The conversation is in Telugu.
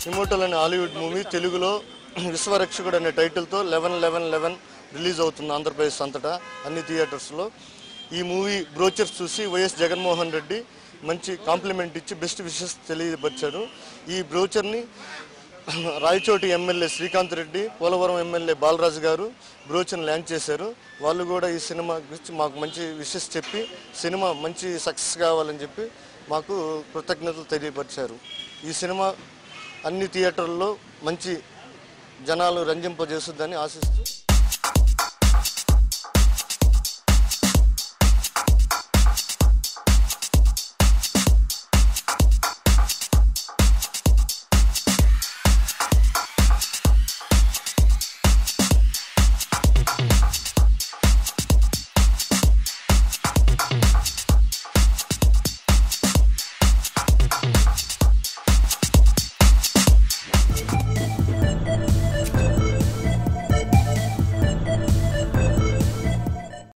ఇమ్మోర్టల్ అనే హాలీవుడ్ మూవీ తెలుగులో విశ్వరక్షకుడు అనే టైటిల్తో 11/11/11 రిలీజ్ అవుతుంది ఆంధ్రప్రదేశ్ అంతటా అన్ని థియేటర్స్లో. ఈ మూవీ బ్రోచర్స్ చూసి వైఎస్ జగన్మోహన్ రెడ్డి మంచి కాంప్లిమెంట్ ఇచ్చి బెస్ట్ విషెస్ తెలియపరిచారు. ఈ బ్రోచర్ని రాయచోటి ఎమ్మెల్యే శ్రీకాంత్ రెడ్డి, పోలవరం ఎమ్మెల్యే బాలరాజు గారు బ్రోచర్ని లాంచ్ చేశారు. వాళ్ళు కూడా ఈ సినిమా గురించి మాకు మంచి విషెస్ చెప్పి సినిమా మంచి సక్సెస్ కావాలని చెప్పి మాకు కృతజ్ఞతలు తెలియపరిచారు. ఈ సినిమా అన్ని థియేటర్లలో మంచి జనాలు రంజింపజేస్తుందని ఆశిస్తూ